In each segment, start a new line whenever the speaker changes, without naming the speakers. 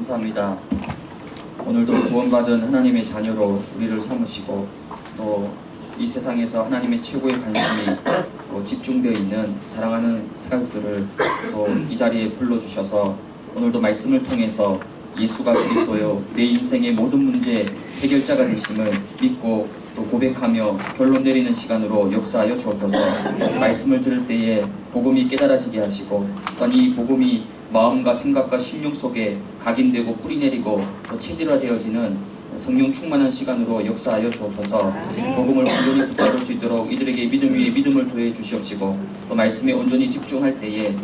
감사합니다. 오늘도 구원받은 하나님의 자녀로 우리를 삼으시고 또 이 세상에서 하나님의 최고의 관심이 또 집중되어 있는 사랑하는 사역들을 또 이 자리에 불러주셔서 오늘도 말씀을 통해서 예수가 그리스도요 내 인생의 모든 문제 해결자가 되심을 믿고 또 고백하며 결론 내리는 시간으로 역사하여 주옵소서. 말씀을 들을 때에 복음이 깨달아지게 하시고 또한 이 복음이 마음과 생각과 심령 속에 각인되고 뿌리내리고 또 체질화되어지는 성령 충만한 시간으로 역사하여 주옵소서. 복음을 온전히 붙잡을 수 있도록 이들에게 믿음 위에 믿음을 더해 주시옵시고 또 말씀에 온전히 집중할 때에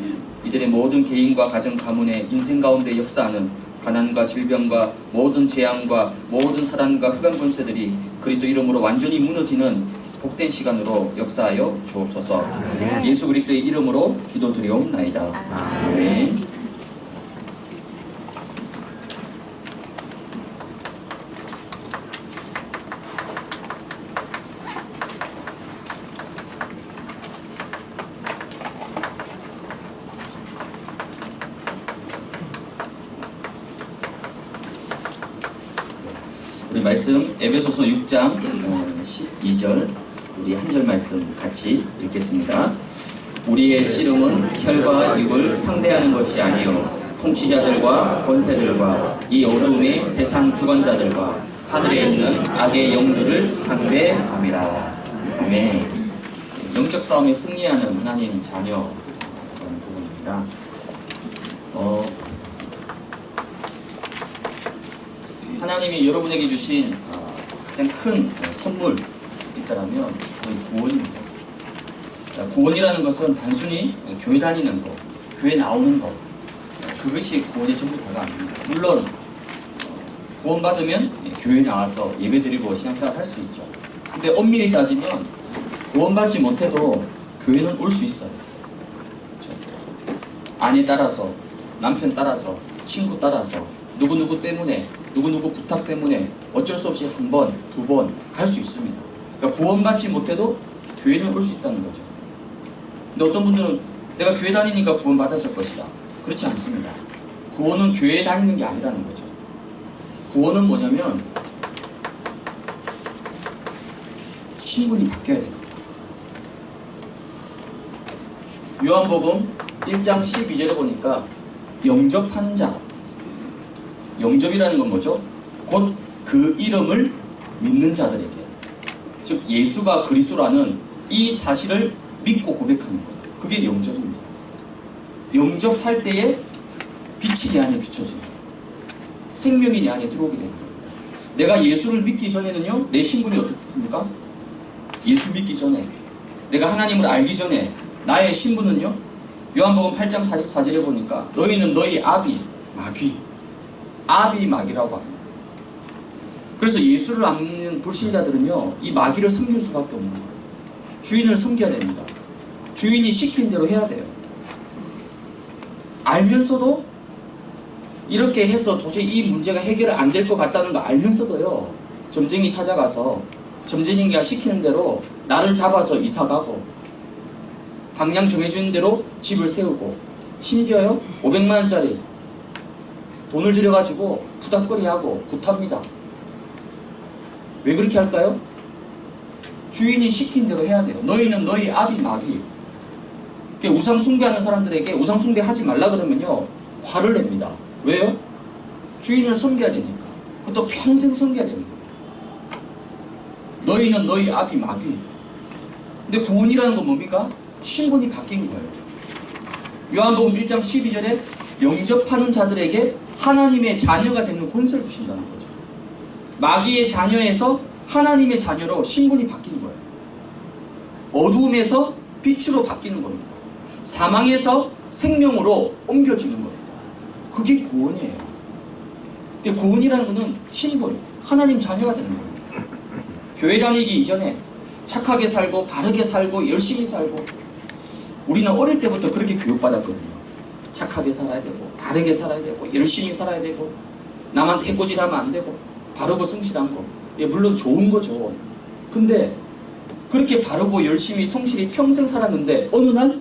이들의 모든 개인과 가정 가문의 인생 가운데 역사하는 가난과 질병과 모든 재앙과 모든 사단과 흑암 권세들이 그리스도 이름으로 완전히 무너지는 복된 시간으로 역사하여 주옵소서. 예수 그리스도의 이름으로 기도드리옵나이다. 아멘. 우리 말씀 에베소서 6장 12절 우리 한 절 말씀 같이 읽겠습니다. 우리의 씨름은 혈과 육을 상대하는 것이 아니요 통치자들과 권세들과 이 어두움의 세상 주관자들과 하늘에 있는 악의 영들을 상대함이라. 아멘. 영적 싸움에 승리하는 하나님 자녀 그런 부분입니다. 하나님이 여러분에게 주신 가장 큰 선물이 있다면 그건 구원입니다. 구원이라는 것은 단순히 교회 다니는 것, 교회 나오는 것, 그것이 구원의 전부 다가 아닙니다. 물론 구원받으면 교회 나와서 예배드리고 신앙생활 할 수 있죠. 근데 엄밀히 따지면 구원받지 못해도 교회는 올 수 있어요. 그렇죠? 아내 따라서, 남편 따라서, 친구 따라서, 누구누구 때문에, 누구누구 부탁 때문에 어쩔 수 없이 한 번, 두 번 갈 수 있습니다. 그러니까 구원받지 못해도 교회는 올 수 있다는 거죠. 근데 어떤 분들은 내가 교회 다니니까 구원받았을 것이다. 그렇지 않습니다. 구원은 교회에 다니는 게 아니라는 거죠. 구원은 뭐냐면 신분이 바뀌어야 됩니다. 요한복음 1장 12절에 보니까 영접하는 자, 영접이라는 건 뭐죠? 곧 그 이름을 믿는 자들에게, 즉 예수가 그리스도라는 이 사실을 믿고 고백하는 거예요. 그게 영접입니다. 영접할 때에 빛이 내 안에 비춰집니다. 생명이 내 안에 들어오게 되는 겁니다. 내가 예수를 믿기 전에는요, 내 신분이 어떻습니까? 예수 믿기 전에, 내가 하나님을 알기 전에 나의 신분은요, 요한복음 8장 44절에 보니까 너희는 너희 아비 마귀, 아비 마귀라고 합니다. 그래서 예수를 안 믿는 불신자들은요, 이 마귀를 섬길 수밖에 없는 거예요. 주인을 섬겨야 됩니다. 주인이 시킨 대로 해야 돼요. 알면서도 이렇게 해서 도저히 이 문제가 해결 안 될 것 같다는 거 알면서도요, 점쟁이 찾아가서 점쟁이가 시키는 대로 나를 잡아서 이사가고 방향 정해주는 대로 집을 세우고 심지어요 500만원짜리 돈을 들여가지고 부닥거리하고 굿합니다. 왜 그렇게 할까요? 주인이 시킨 대로 해야 돼요. 너희는 너희 아비 마귀. 우상 숭배하는 사람들에게 우상 숭배 하지 말라 그러면요, 화를 냅니다. 왜요? 주인을 섬겨야 되니까. 그것도 평생 섬겨야 됩니다. 너희는 너희 아비 마귀. 근데 구원이라는 건 뭡니까? 신분이 바뀐 거예요. 요한복음 1장 12절에 영접하는 자들에게 하나님의 자녀가 되는 권세를 주신다는 거죠. 마귀의 자녀에서 하나님의 자녀로 신분이 바뀌는 거예요. 어두움에서 빛으로 바뀌는 겁니다. 사망에서 생명으로 옮겨지는 겁니다. 그게 구원이에요. 근데 구원이라는 것은 신분, 하나님 자녀가 되는 겁니다. 교회 다니기 이전에 착하게 살고 바르게 살고 열심히 살고, 우리는 어릴 때부터 그렇게 교육받았거든요. 착하게 살아야 되고 바르게 살아야 되고 열심히 살아야 되고 남한테 해코지하면 안 되고 바르고 성실한 거, 물론 좋은 거죠. 근데 그렇게 바르고 열심히 성실히 평생 살았는데 어느 날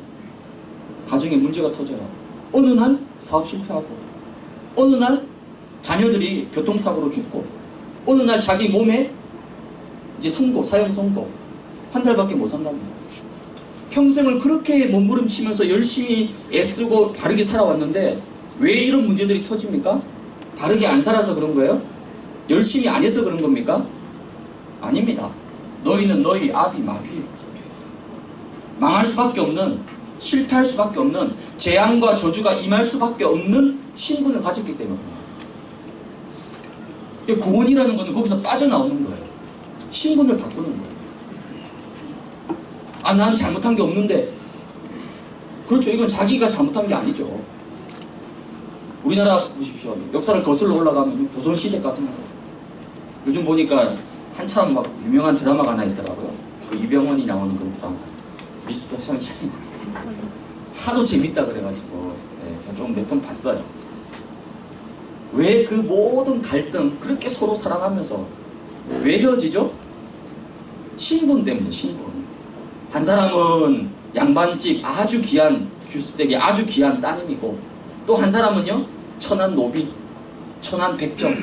가정에 문제가 터져요. 어느 날 사업 실패하고, 어느 날
자녀들이 교통사고로 죽고 어느 날 자기 몸에 이제 사형 선고 한 달밖에 못 산답니다. 평생을 그렇게 몸부림치면서 열심히 애쓰고 바르게 살아왔는데 왜 이런 문제들이 터집니까? 바르게 안 살아서 그런 거예요? 열심히 안 해서 그런 겁니까? 아닙니다. 너희는 너희 아비 마귀, 망할 수밖에 없는, 실패할 수밖에 없는, 재앙과 저주가 임할 수밖에 없는 신분을 가졌기 때문입니다. 구원이라는 것은 거기서 빠져나오는 거예요. 신분을 바꾸는 거예요. 아, 난 잘못한 게 없는데. 그렇죠. 이건 자기가 잘못한 게 아니죠. 우리나라 보십시오. 역사를 거슬러 올라가면 조선시대까지 나와요. 요즘 보니까 한참 막 유명한 드라마가 하나 있더라고요. 그 이병헌이 나오는 그런 드라마. 미스터 선샤인. 하도 재밌다 그래가지고 제가 좀 몇 번 봤어요. 왜 그 모든 갈등, 그렇게 서로 사랑하면서 왜 헤어지죠? 신분 때문에, 신분. 한 사람은 양반집 아주 귀한 규수댁의 아주 귀한 따님이고, 또 한 사람은요, 천한 노비, 천한 백정.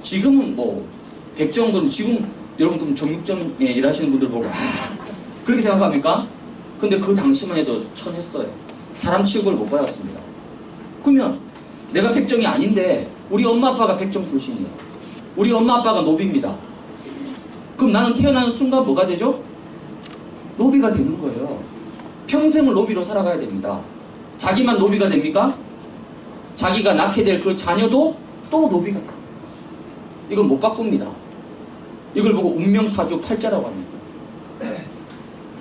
지금은 뭐 백정, 그럼 지금 여러분 그럼 정육점에 일하시는 분들 보고 그렇게 생각합니까? 근데 그 당시만 해도 천했어요. 사람 취급을 못 받았습니다. 그러면 내가 백정이 아닌데 우리 엄마 아빠가 백정 출신이에요. 우리 엄마 아빠가 노비입니다. 그럼 나는 태어나는 순간 뭐가 되죠? 노비가 되는 거예요. 평생을 노비로 살아가야 됩니다. 자기만 노비가 됩니까? 자기가 낳게 될 그 자녀도 또 노비가 돼요. 이건 못 바꿉니다. 이걸 보고 운명사주 팔자라고 합니다.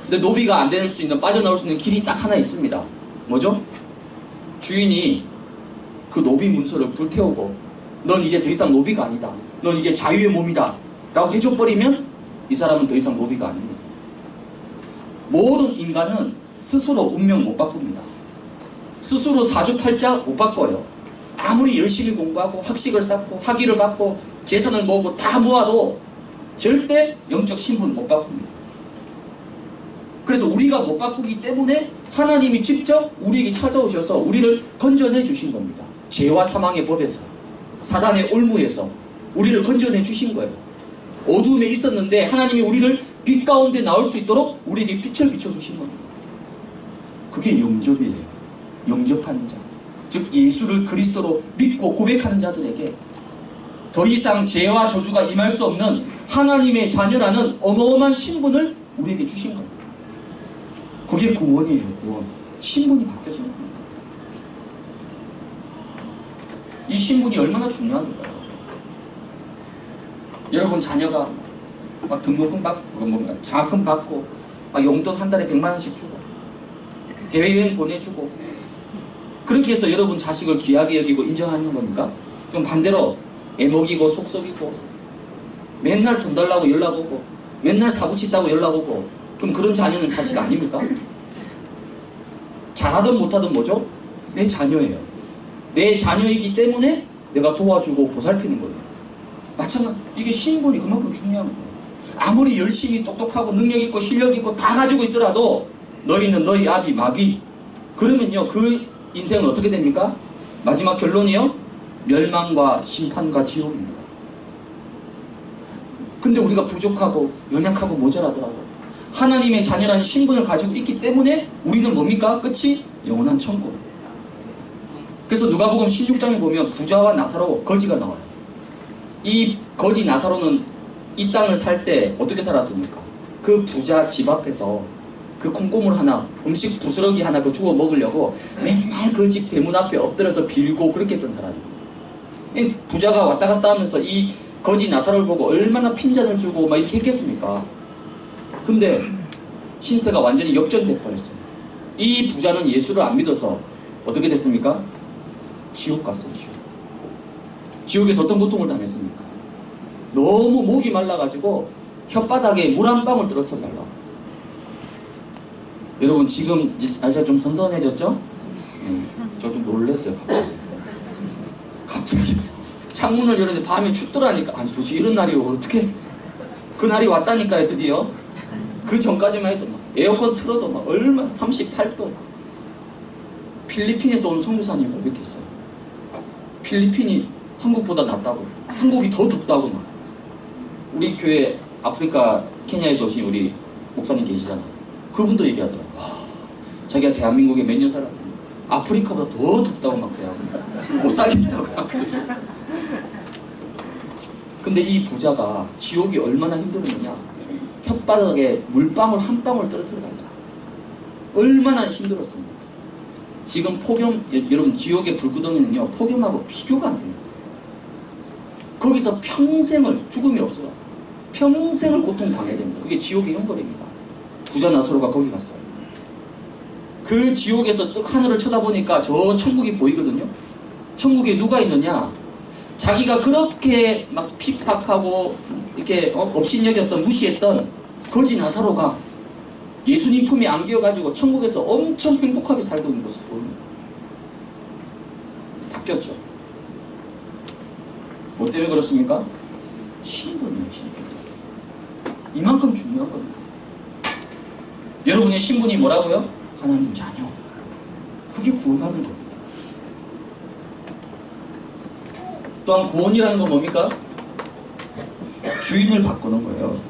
근데 노비가 안 될 수 있는, 빠져나올 수 있는 길이 딱 하나 있습니다. 뭐죠? 주인이 그 노비 문서를 불태우고 넌 이제 더 이상 노비가 아니다, 넌 이제 자유의 몸이다 라고 해줘버리면 이 사람은 더 이상 노비가 아닙니다. 모든 인간은 스스로 운명 못 바꿉니다. 스스로 사주팔자 못 바꿔요. 아무리 열심히 공부하고 학식을 쌓고 학위를 받고 재산을 모으고 다 모아도 절대 영적 신분 못 바꿉니다. 그래서 우리가 못 바꾸기 때문에 하나님이 직접 우리에게 찾아오셔서 우리를 건져내 주신 겁니다. 죄와 사망의 법에서, 사단의 올무에서 우리를 건져내 주신 거예요. 어두움에 있었는데 하나님이 우리를 빛 가운데 나올 수 있도록 우리에게 빛을 비춰주신 겁니다. 그게 영접이에요. 영접하는 자, 즉 예수를 그리스도로 믿고 고백하는 자들에게 더 이상 죄와 저주가 임할 수 없는 하나님의 자녀라는 어마어마한 신분을 우리에게 주신 겁니다. 그게 구원이에요. 구원. 신분이 바뀌어지는 겁니다. 이 신분이 얼마나 중요합니까? 여러분 자녀가 막 등록금 받고 장학금 받고 막 용돈 한 달에 100만 원씩 주고 해외여행 보내주고 그렇게 해서 여러분 자식을 귀하게 여기고 인정하는 겁니까? 그럼 반대로 애먹이고 속썩이고 맨날 돈 달라고 연락 오고 맨날 사고치다고 연락 오고, 그럼 그런 자녀는 자식 아닙니까? 잘하든 못하든 뭐죠? 내 자녀예요. 내 자녀이기 때문에 내가 도와주고 보살피는 겁니다. 마찬가지, 이게 신분이 그만큼 중요한 거예요. 아무리 열심히 똑똑하고 능력있고 실력있고 다 가지고 있더라도 너희는 너희 아비 마귀, 그러면요 그 인생은 어떻게 됩니까? 마지막 결론이요, 멸망과 심판과 지옥입니다. 근데 우리가 부족하고 연약하고 모자라더라도 하나님의 자녀라는 신분을 가지고 있기 때문에 우리는 뭡니까? 끝이 영원한 천국. 그래서 누가복음 16장에 보면 부자와 나사로, 거지가 나와요. 이 거지 나사로는 이 땅을 살 때 어떻게 살았습니까? 그 부자 집 앞에서 그 콩고물 하나, 음식 부스러기 하나 그 주워 먹으려고 맨날 그 집 대문 앞에 엎드려서 빌고 그렇게 했던 사람입니다. 이 부자가 왔다 갔다 하면서 이 거지 나사로를 보고 얼마나 핀잔을 주고 막 이렇게 했겠습니까? 근데 신세가 완전히 역전돼 버렸어요. 이 부자는 예수를 안 믿어서 어떻게 됐습니까? 지옥 갔어요. 지옥에서 어떤 고통을 당했습니까? 너무 목이 말라가지고 혓바닥에 물 한 방울 떨어져 달라. 여러분 지금 날씨가 좀 선선해졌죠? 저 좀 놀랐어요. 갑자기 창문을 열었는데 밤에 춥더라니까. 아니 도대체 이런 날이 어떻게, 그 날이 왔다니까요. 드디어. 그 전까지만 해도 막 에어컨 틀어도 막 얼마 38도. 필리핀에서 온 선교사님이 고백했어요. 필리핀이 한국보다 낫다고. 한국이 더 덥다고 막. 우리 교회 아프리카 케냐에서 오신 우리 목사님 계시잖아요. 그분도 얘기하더라고요. 와, 자기가 대한민국에 몇 년 살았지. 아프리카보다 더 덥다고 막 그래요. 못 살겠다고 막 그러시. 근데 이 부자가 지옥이 얼마나 힘들었느냐. 혓바닥에 물방울 한 방울 떨어뜨려 달라. 얼마나 힘들었습니까? 지금 폭염, 여러분 지옥의 불구덩이는요 폭염하고 비교가 안 됩니다. 거기서 평생을, 죽음이 없어요. 평생을 고통당해야 됩니다. 그게 지옥의 형벌입니다. 부자 나사로가 거기 갔어요. 그 지옥에서 떡 하늘을 쳐다보니까 저 천국이 보이거든요. 천국에 누가 있느냐? 자기가 그렇게 막 핍박하고 이렇게 업신여겼던, 무시했던 거지 나사로가 예수님 품에 안겨가지고 천국에서 엄청 행복하게 살고 있는 모습 보입니다. 바뀌었죠. 뭐 때문에 그렇습니까? 신분이에요, 신분. 이만큼 중요한 겁니다. 여러분의 신분이 뭐라고요? 하나님 자녀. 그게 구원받은 겁니다. 또한 구원이라는 건 뭡니까? 주인을 바꾸는 거예요.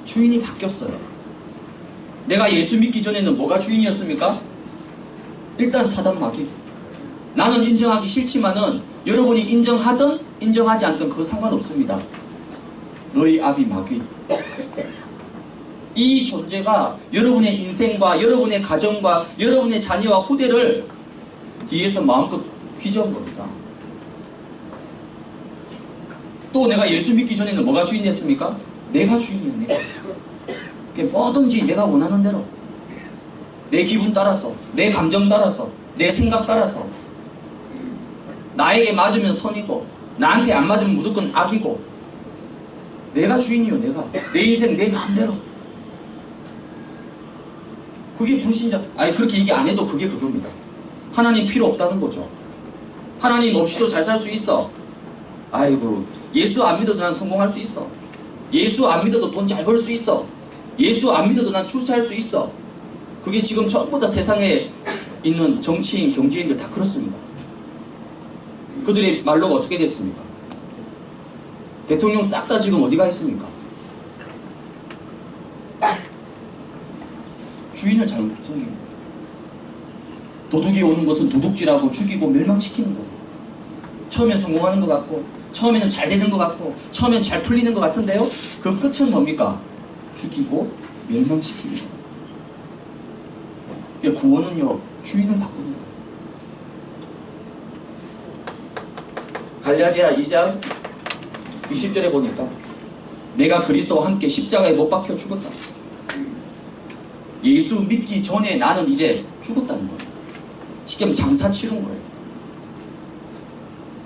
주인이 바뀌었어요. 내가 예수 믿기 전에는 뭐가 주인이었습니까? 일단 사단 마귀. 나는 인정하기 싫지만은 여러분이 인정하든 인정하지 않든 그거 상관없습니다. 너희 아비 마귀. 이 존재가 여러분의 인생과 여러분의 가정과 여러분의 자녀와 후대를 뒤에서 마음껏 휘저은 겁니다. 또 내가 예수 믿기 전에는 뭐가 주인이었습니까? 내가 주인이야, 내가. 뭐든지 내가 원하는 대로, 내 기분 따라서, 내 감정 따라서, 내 생각 따라서, 나에게 맞으면 선이고 나한테 안 맞으면 무조건 악이고, 내가 주인이요, 내가. 내 인생 내 마음대로. 그게 불신자. 아니 그렇게 얘기 안 해도 그게 그겁니다. 하나님 필요 없다는 거죠. 하나님 없이도 잘 살 수 있어. 아이고, 예수 안 믿어도 난 성공할 수 있어. 예수 안 믿어도 돈 잘 벌 수 있어. 예수 안 믿어도 난 출세할 수 있어. 그게 지금 전부 다 세상에 있는 정치인, 경제인들 다 그렇습니다. 그들의 말로가 어떻게 됐습니까? 대통령 싹 다 지금 어디가 있습니까? 주인을 잘못 섬기는 거예요. 도둑이 오는 것은 도둑질하고 죽이고 멸망시키는 거예요. 처음엔 성공하는 것 같고, 처음에는 잘 되는 것 같고, 처음엔 잘 풀리는 것 같은데요, 그 끝은 뭡니까? 죽이고 멸망시키는 거예요. 그러니까 구원은요, 주인을 바꾸는 거예요. 갈라디아 2장 20절에 보니까 내가 그리스도와 함께 십자가에 못 박혀 죽었다. 예수 믿기 전에 나는 이제 죽었다는 거예요. 지금 장사 치른 거예요.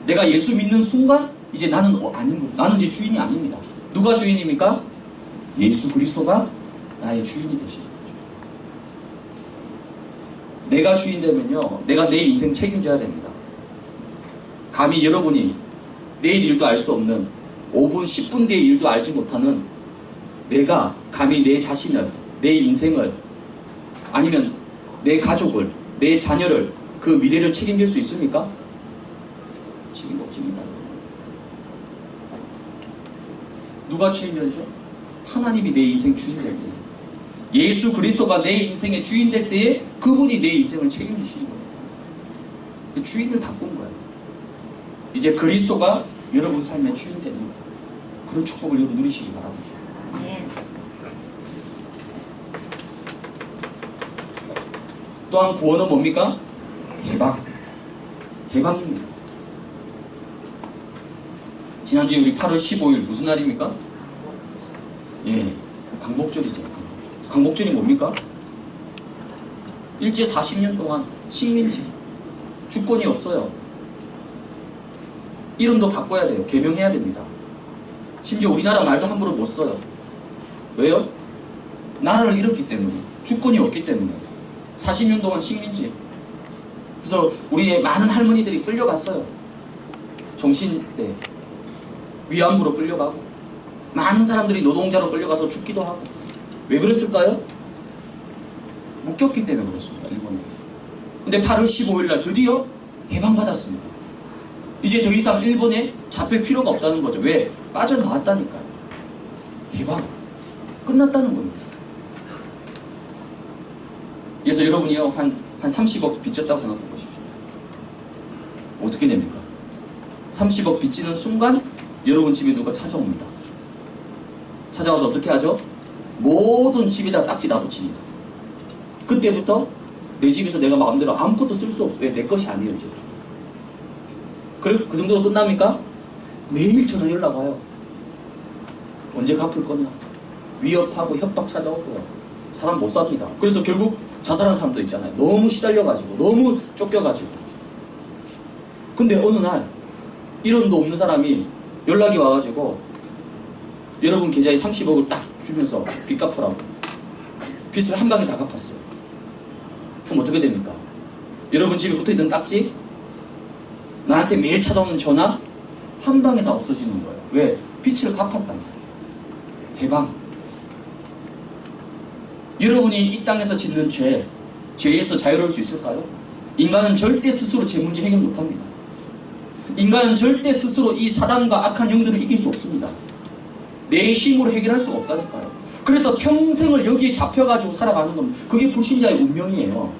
내가 예수 믿는 순간 이제 나는 아닌 거예요. 나는 이제 주인이 아닙니다. 누가 주인입니까? 예수 그리스도가 나의 주인이 되시는 거죠. 내가 주인 되면요, 내가 내 인생 책임져야 됩니다. 감히 여러분이 내일 일도 알 수 없는 5분, 10분 뒤의 일도 알지 못하는 내가 감히 내 자신을, 내 인생을, 아니면 내 가족을, 내 자녀를, 그 미래를 책임질 수 있습니까? 책임 없습니다. 누가 책임져야죠? 하나님이 내 인생 주인 될 때, 예수 그리스도가 내 인생의 주인 될 때에 그분이 내 인생을 책임지시는 겁니다. 그 주인을 바꾼 거예요. 이제 그리스도가 여러분 삶의 주인 되는 그런 축복을 여러분 누리시기 바랍니다. 또한 구원은 뭡니까? 해방. 해방입니다. 지난주에 우리 8월 15일 무슨 날입니까? 예, 광복절이죠. 광복절. 광복절이 뭡니까? 일제 40년 동안 식민지, 주권이 없어요. 이름도 바꿔야 돼요. 개명해야 됩니다. 심지어 우리나라 말도 함부로 못 써요. 왜요? 나라를 잃었기 때문에, 주권이 없기 때문에. 40년 동안 식민지. 그래서 우리의 많은 할머니들이 끌려갔어요. 정신대, 위안부로 끌려가고, 많은 사람들이 노동자로 끌려가서 죽기도 하고. 왜 그랬을까요? 묶였기 때문에 그렇습니다. 일본에. 근데 8월 15일 날 드디어 해방받았습니다. 이제 더 이상 일본에 잡힐 필요가 없다는 거죠. 왜? 빠져나왔다니까요. 해방. 끝났다는 겁니다. 그래서 여러분이요, 한 30억 빚졌다고 생각해 보십시오. 어떻게 됩니까? 30억 빚지는 순간 여러분 집에 누가 찾아옵니다. 찾아와서 어떻게 하죠? 모든 집에다 딱지 다 붙입니다. 그때부터 내 집에서 내가 마음대로 아무것도 쓸 수 없어. 왜? 내 것이 아니에요, 이제. 그 정도로 끝납니까? 매일 전화 연락 와요. 언제 갚을 거냐? 위협하고 협박 찾아오고요. 사람 못 삽니다. 그래서 결국 자살한 사람도 있잖아요. 너무 시달려가지고, 너무 쫓겨가지고. 근데 어느 날 이런 돈 없는 사람이 연락이 와가지고 여러분 계좌에 30억을 딱 주면서 빚 갚으라고. 빚을 한 방에 다 갚았어요. 그럼 어떻게 됩니까? 여러분 집에 붙어있던 딱지, 나한테 매일 찾아오는 전화, 한 방에 다 없어지는 거예요. 왜? 빚을 갚았답니다. 해방. 여러분이 이 땅에서 짓는 죄에서 자유로울 수 있을까요? 인간은 절대 스스로 제 문제 해결 못합니다. 인간은 절대 스스로 이 사단과 악한 영들을 이길 수 없습니다. 내 힘으로 해결할 수가 없다니까요. 그래서 평생을 여기에 잡혀가지고 살아가는 겁니다. 그게 불신자의 운명이에요.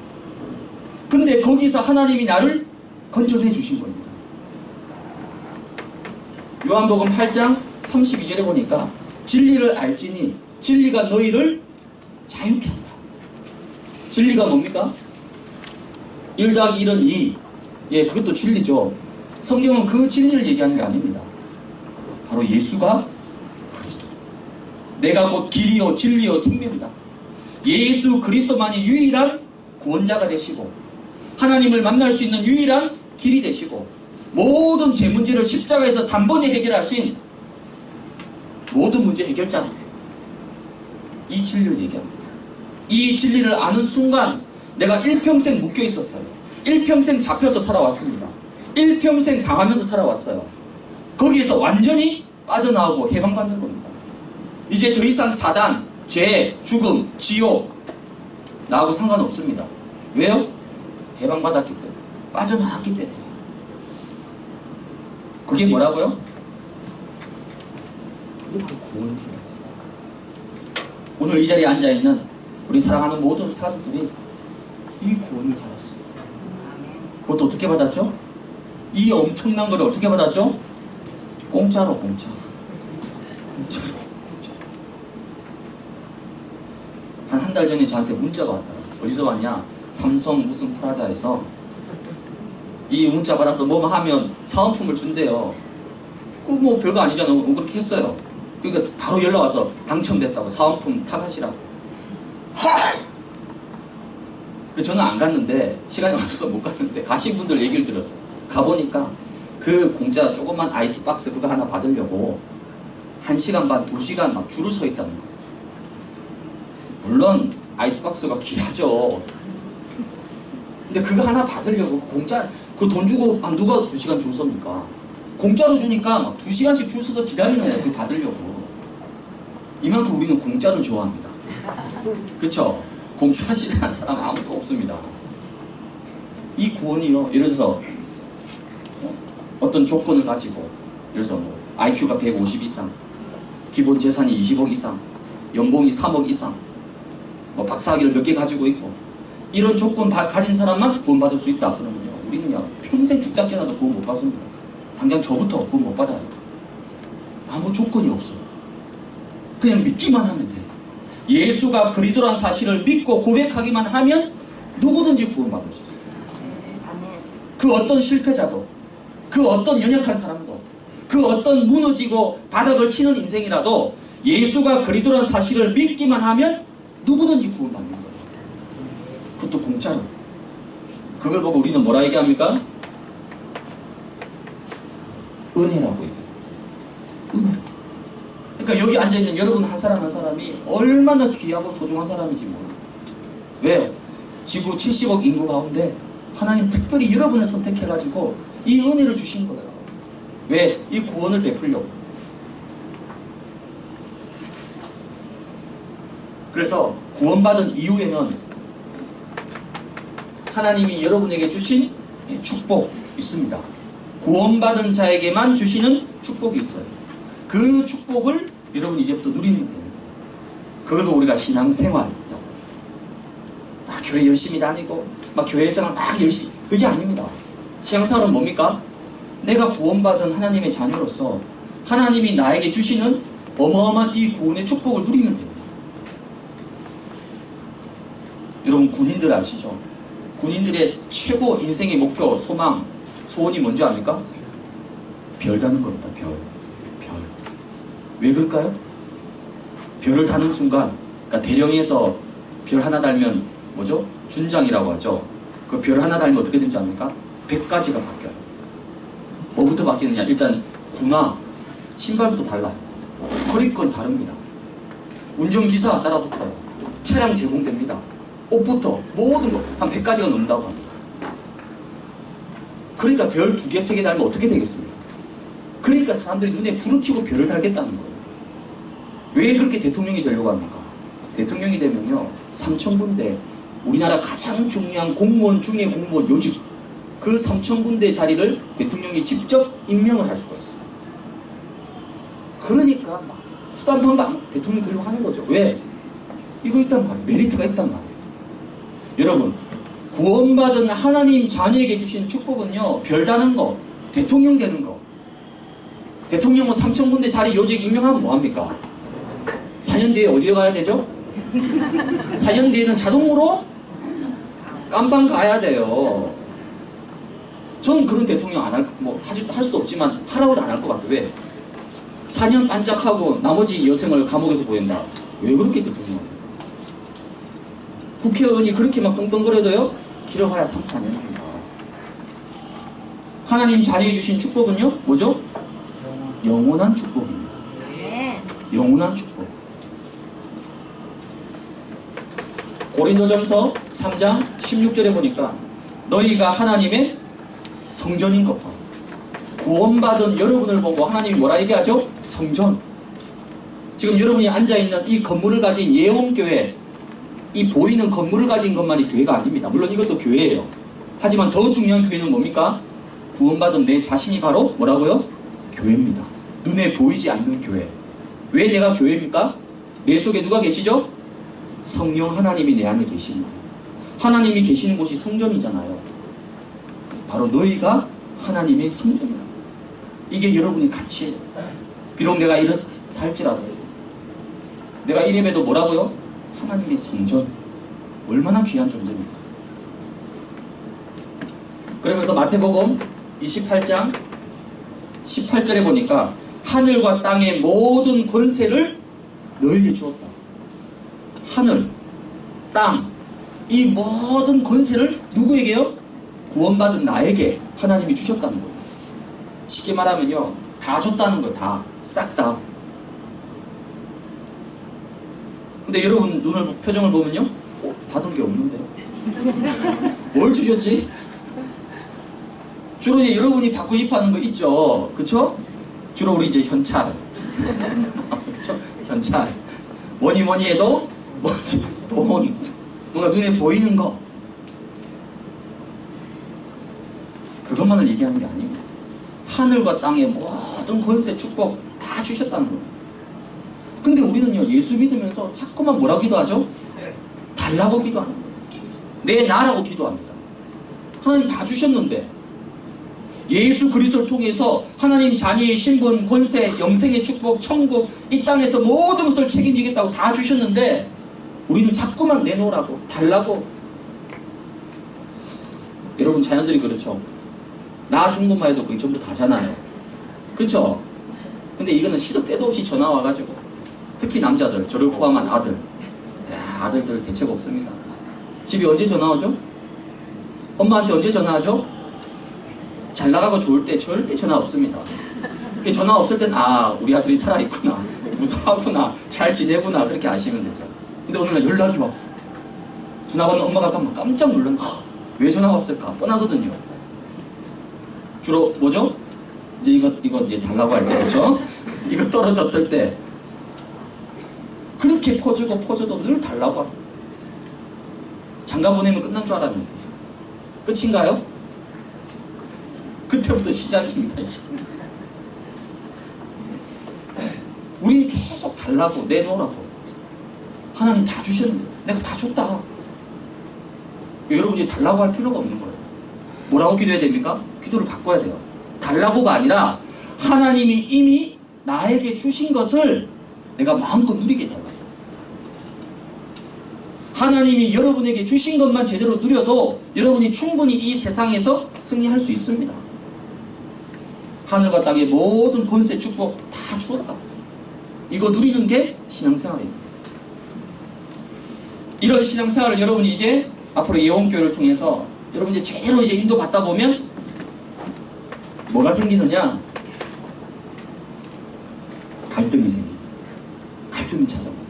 근데 거기서 하나님이 나를 건져내 주신 겁니다. 요한복음 8장 32절에 보니까 진리를 알지니 진리가 너희를 자유케 한다. 진리가 뭡니까? 1 더하기 1은 2. 예, 그것도 진리죠. 성경은 그 진리를 얘기하는 게 아닙니다. 바로 예수가 그리스도. 내가 곧 길이요 진리요 생명이다. 예수 그리스도만이 유일한 구원자가 되시고 하나님을 만날 수 있는 유일한 길이 되시고 모든 제 문제를 십자가에서 단번에 해결하신 모든 문제 해결자. 이 진리를 얘기합니다. 이 진리를 아는 순간 내가 일평생 묶여 있었어요. 일평생 잡혀서 살아왔습니다. 일평생 당하면서 살아왔어요. 거기에서 완전히 빠져나오고 해방받는 겁니다. 이제 더 이상 사단, 죄, 죽음, 지옥 나하고 상관없습니다. 왜요? 해방받았기 때문에. 빠져나왔기 때문에. 그게 뭐라고요? 그게 바로 구원입니다. 오늘 이 자리에 앉아있는 우리 사랑하는 모든 사람들이 이 구원을 받았습니다. 그것도 어떻게 받았죠? 이 엄청난 걸 어떻게 받았죠? 공짜로. 공짜로. 한 달 전에 저한테 문자가 왔더라고요. 어디서 왔냐? 삼성 무슨 프라자에서 이 문자 받아서 뭐 하면 사은품을 준대요. 그거 뭐 별거 아니잖아요. 그렇게 했어요. 그러니까 바로 연락 와서 당첨됐다고, 사은품 타가시라고. 저는 안 갔는데, 시간이 없어서 못 갔는데 가신 분들 얘기를 들었어요. 가보니까 그 공짜 조그만 아이스박스 그거 하나 받으려고 1시간 반, 2시간 막 줄을 서 있다는 거예요. 물론 아이스박스가 귀하죠. 근데 그거 하나 받으려고 공짜, 그 돈 주고 누가 2시간 줄 섭니까? 공짜로 주니까 막 2시간씩 줄 서서 기다리는 거예요. 그거 받으려고. 이만큼 우리는 공짜를 좋아합니다. 그쵸? 공짜 싫어하는 사람 아무도 없습니다. 이 구원이요, 예를 들어서 어떤 조건을 가지고, 예를 들어서 뭐 IQ가 150 이상, 기본 재산이 20억 이상, 연봉이 3억 이상, 뭐 박사학위를 몇 개 가지고 있고, 이런 조건 가진 사람만 구원받을 수 있다. 그러면요, 우리는요 평생 죽다 깨어나도 구원 못 받습니다. 당장 저부터 구원 못 받아요. 아무 조건이 없어. 그냥 믿기만 하면 돼. 예수가 그리스도란 사실을 믿고 고백하기만 하면 누구든지 구원받을 수 있어요. 그 어떤 실패자도, 그 어떤 연약한 사람도, 그 어떤 무너지고 바닥을 치는 인생이라도 예수가 그리스도란 사실을 믿기만 하면 누구든지 구원받는 거예요. 그것도 공짜로. 그걸 보고 우리는 뭐라 얘기합니까? 은혜라고 얘기해요. 은혜. 그러니까 여기 앉아있는 여러분 한 사람 한 사람이 얼마나 귀하고 소중한 사람인지 모릅니다. 왜요? 지구 70억 인구 가운데 하나님 특별히 여러분을 선택해가지고 이 은혜를 주신 거예요. 왜? 이 구원을 베풀려고. 그래서 구원받은 이후에는 하나님이 여러분에게 주신 축복 있습니다. 구원받은 자에게만 주시는 축복이 있어요. 그 축복을 여러분 이제부터 누리면 돼요. 그걸 우리가 신앙생활, 막 교회 열심히 다니고 막 교회생활 막 열심히, 그게 아닙니다. 신앙생활은 뭡니까? 내가 구원받은 하나님의 자녀로서 하나님이 나에게 주시는 어마어마한 이 구원의 축복을 누리면 됩니다. 여러분 군인들 아시죠? 군인들의 최고 인생의 목표, 소망, 소원이 뭔지 압니까? 별 다는 겁니다. 별. 왜 그럴까요? 별을 다는 순간, 그러니까 대령에서 별 하나 달면 뭐죠? 준장이라고 하죠. 그 별 하나 달면 어떻게 되는지 압니까? 100가지가 바뀌어요. 뭐부터 바뀌느냐? 일단 군화, 신발부터 달라요. 허리건 다릅니다. 운전기사 따라붙어요. 차량 제공됩니다. 옷부터 모든 거 한 100가지가 넘는다고 합니다. 그러니까 별 2개, 3개 달면 어떻게 되겠습니까? 그러니까 사람들이 눈에 불을 켜고 별을 달겠다는 거예요. 왜 그렇게 대통령이 되려고 합니까? 대통령이 되면요, 3,000군데 우리나라 가장 중요한 공무원 중에 공무원 요직, 그 3,000군데 자리를 대통령이 직접 임명을 할 수가 있어요. 그러니까 막 수단방방 대통령 되려고 하는 거죠. 왜? 이거 있단 말이에요. 메리트가 있단 말이에요. 여러분, 구원받은 하나님 자녀에게 주신 축복은요, 별 다는 거, 대통령 되는 거. 대통령은 3,000군데 자리 요직 임명하면 뭐합니까? 4년 뒤에 어디에 가야 되죠? 4년 뒤에는 자동으로 깜방 가야 돼요. 전 그런 대통령 안 할, 할 수도 없지만 하라고도 안 할 것 같아요. 왜? 4년 반짝하고 나머지 여생을 감옥에서 보낸다. 왜 그렇게 대통령? 국회의원이 그렇게 막 떵떵거려도요, 길어봐야 3, 4년입니다. 하나님 자녀에 주신 축복은요, 뭐죠? 영원한 축복입니다. 영원한 축복. 고린도전서 3장 16절에 보니까 너희가 하나님의 성전인 것과 구원받은 여러분을 보고 하나님이 뭐라 얘기하죠? 성전. 지금 여러분이 앉아있는 이 건물을 가진 예원교회, 이 보이는 건물을 가진 것만이 교회가 아닙니다. 물론 이것도 교회예요. 하지만 더 중요한 교회는 뭡니까? 구원받은 내 자신이 바로 뭐라고요? 교회입니다. 눈에 보이지 않는 교회. 왜 내가 교회입니까? 내 속에 누가 계시죠? 성령 하나님이 내 안에 계십니다. 하나님이 계시는 곳이 성전이잖아요. 바로 너희가 하나님의 성전이라. 이게 여러분의 가치예요. 비록 내가 이렇다 할지라도 내가 이름에도 뭐라고요? 하나님의 성전. 얼마나 귀한 존재입니까? 그러면서 마태복음 28장 18절에 보니까 하늘과 땅의 모든 권세를 너에게 주었다. 하늘, 땅, 이 모든 권세를 누구에게요? 구원받은 나에게 하나님이 주셨다는 거예요. 쉽게 말하면요, 다 줬다는 거예요. 다. 싹 다. 근데 여러분 표정을 보면요, 받은 게 없는데 뭘 주셨지? 주로 이제 여러분이 받고 싶어 하는 거 있죠. 그쵸? 주로 우리 이제 현찰. 그쵸? 현찰. 뭐니 해도 돈, 뭔가 눈에 보이는 거, 그것만을 얘기하는 게 아닙니다. 하늘과 땅의 모든 권세, 축복 다 주셨다는 거예요. 근데 우리는요, 예수 믿으면서 자꾸만 뭐라고 기도하죠? 달라고 기도하는 거예요. 내 나라고 기도합니다. 하나님 다 주셨는데, 예수 그리스도를 통해서 하나님 자녀의 신분, 권세, 영생의 축복, 천국, 이 땅에서 모든 것을 책임지겠다고 다 주셨는데 우리는 자꾸만 내놓으라고, 달라고. 여러분 자녀들이 그렇죠. 나 준 것만 해도 그게 전부 다잖아요. 그쵸? 근데 이거는 시도 때도 없이 전화 와가지고, 특히 남자들, 저를 포함한 아들, 야, 아들들 대책 없습니다. 집에 언제 전화 오죠? 엄마한테 언제 전화하죠? 잘 나가고 좋을 때 절대 전화 없습니다. 전화 없을 땐 우리 아들이 살아있구나, 무사하구나, 잘 지내구나, 그렇게 아시면 되죠. 근데 오늘날 연락이 왔어. 전화 받는 엄마가 깜짝 놀란, 왜 전화 왔을까? 뻔하거든요. 주로 뭐죠? 이제 이거 이제 달라고 할 때, 그렇죠? 이거 떨어졌을 때 그렇게 퍼줘도 늘 달라고 합니다. 장가 보내면 끝난 줄 알았는데 끝인가요? 그때부터 시작입니다. 우리 계속 달라고 내놓으라고. 하나님 다 주셨는데 내가 다 줬다. 여러분이 달라고 할 필요가 없는 거예요. 뭐라고 기도해야 됩니까? 기도를 바꿔야 돼요. 달라고가 아니라 하나님이 이미 나에게 주신 것을 내가 마음껏 누리게 해달라고. 하나님이 여러분에게 주신 것만 제대로 누려도 여러분이 충분히 이 세상에서 승리할 수 있습니다. 하늘과 땅의 모든 권세 축복 다 주었다. 이거 누리는 게 신앙생활입니다. 이런 신앙생활을 여러분이 이제 앞으로 예원교회를 통해서 여러분이 이제 제대로 이제 인도받다 보면 뭐가 생기느냐? 갈등이 생깁니다. 갈등이 찾아옵니다.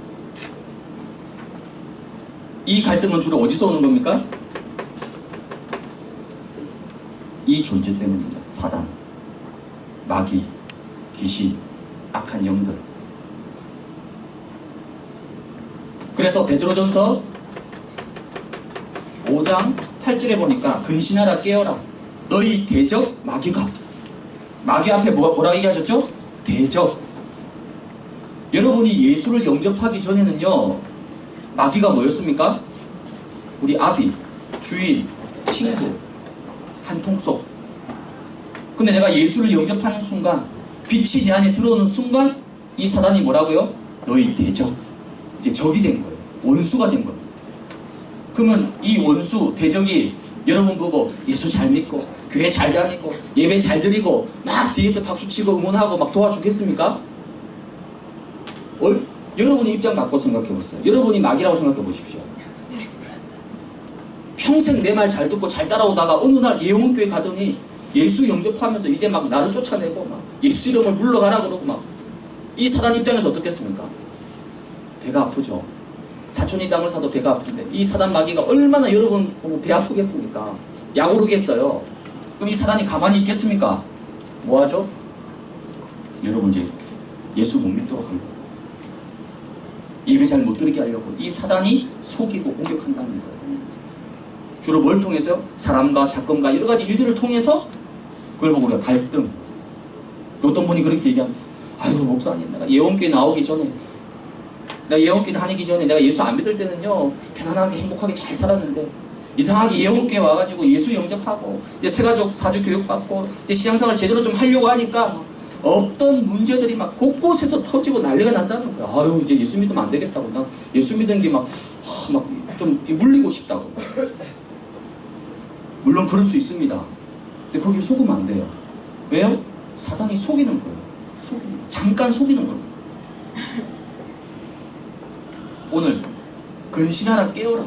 이 갈등은 주로 어디서 오는 겁니까? 이 존재 때문입니다. 사단, 마귀, 귀신, 악한 영들. 그래서 베드로전서 5장 8절에 보니까 근신하라 깨어라 너희 대적 마귀가. 마귀 앞에 뭐라 얘기하셨죠? 대적. 여러분이 예수를 영접하기 전에는요, 마귀가 뭐였습니까? 우리 아비, 주인, 친구, 한통속. 근데 내가 예수를 영접하는 순간, 빛이 내 안에 들어오는 순간 이 사단이 뭐라고요? 너희 대적. 이제 적이 된 거예요. 원수가 된 거예요. 그러면 이 원수, 대적이 여러분 보고 예수 잘 믿고 교회 잘 다니고 예배 잘 드리고 막 뒤에서 박수치고 응원하고 막 도와주겠습니까? 여러분의 입장 바꿔 생각해 보세요. 여러분이 마귀라고 생각해 보십시오. 평생 내 말 잘 듣고 잘 따라오다가 어느 날 예원교회 가더니 예수 영접하면서 이제 막 나를 쫓아내고 막 예수 이름을 물러가라 그러고 막 이 사단 입장에서 어떻겠습니까? 배가 아프죠. 사촌이 땅을 사도 배가 아픈데 이 사단 마귀가 얼마나 여러분 보고 배 아프겠습니까? 약 오르겠어요. 그럼 이 사단이 가만히 있겠습니까? 뭐하죠? 여러분 이제 예수 못 믿도록 합니다. 예배 잘 못 드리게 하려고 이 사단이 속이고 공격한다는 거예요. 주로 뭘 통해서요? 사람과 사건과 여러 가지 일들을 통해서 그걸 보고 우리가 갈등. 어떤 분이 그렇게 얘기합니다. 아유 목사님 내가 예원교회 나오기 전에 내가 예원교회 다니기 전에 내가 예수 안 믿을 때는요 편안하게 행복하게 잘 살았는데 이상하게 예원교회 와가지고 예수 영접하고 이제 새가족 사주 교육받고 이제 신앙생활 제대로 좀 하려고 하니까 어떤 문제들이 막 곳곳에서 터지고 난리가 난다는 거야. 아유 이제 예수 믿으면 안 되겠다고. 난 예수 믿은 게 막 좀 물리고 싶다고. 물론 그럴 수 있습니다. 근데 거기에 속으면 안 돼요. 왜요? 사단이 속이는 거예요. 잠깐 속이는 겁니다. 오늘 근신하라 깨어라.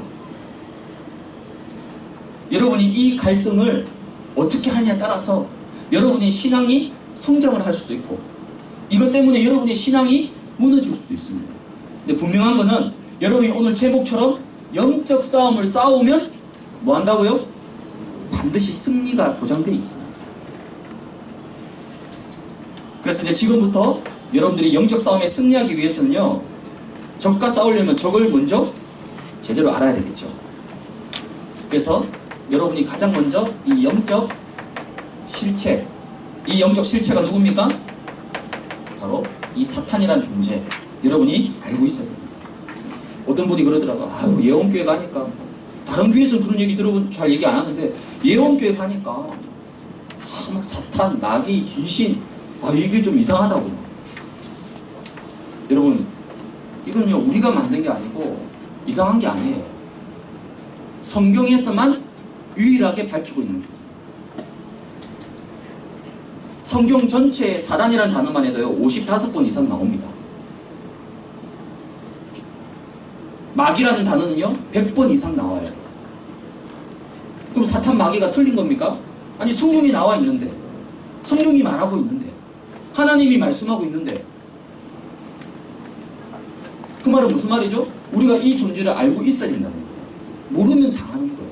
여러분이 이 갈등을 어떻게 하냐에 따라서 여러분의 신앙이 성장을 할 수도 있고 이것 때문에 여러분의 신앙이 무너질 수도 있습니다. 근데 분명한 거는 여러분이 오늘 제목처럼 영적 싸움을 싸우면 뭐 한다고요? 반드시 승리가 보장되어 있습니다. 그래서 이제 지금부터 여러분들이 영적 싸움에 승리하기 위해서는요 적과 싸우려면 적을 먼저 제대로 알아야 되겠죠. 그래서 여러분이 가장 먼저 이 영적 실체, 이 영적 실체가 누굽니까? 바로 이 사탄이란 존재 여러분이 알고 있어야 됩니다. 어떤 분이 그러더라고요. 아유 예원교회 가니까 다른 교회에서는 그런 얘기 들어본 잘 얘기 안 하는데 예원교회 가니까 막 사탄, 마귀, 귀신 이게 좀 이상하다고. 여러분 이건요 우리가 만든 게 아니고 이상한 게 아니에요. 성경에서만 유일하게 밝히고 있는 거예요. 성경 전체에 사단이라는 단어만 해도요 55번 이상 나옵니다. 마귀라는 단어는요 100번 이상 나와요. 그럼 사탄 마귀가 틀린 겁니까? 아니 성경이 나와 있는데 성경이 말하고 있는데 하나님이 말씀하고 있는데 그 말은 무슨 말이죠? 우리가 이 존재를 알고 있어야 된다는 거예요. 모르면 당하는 거예요.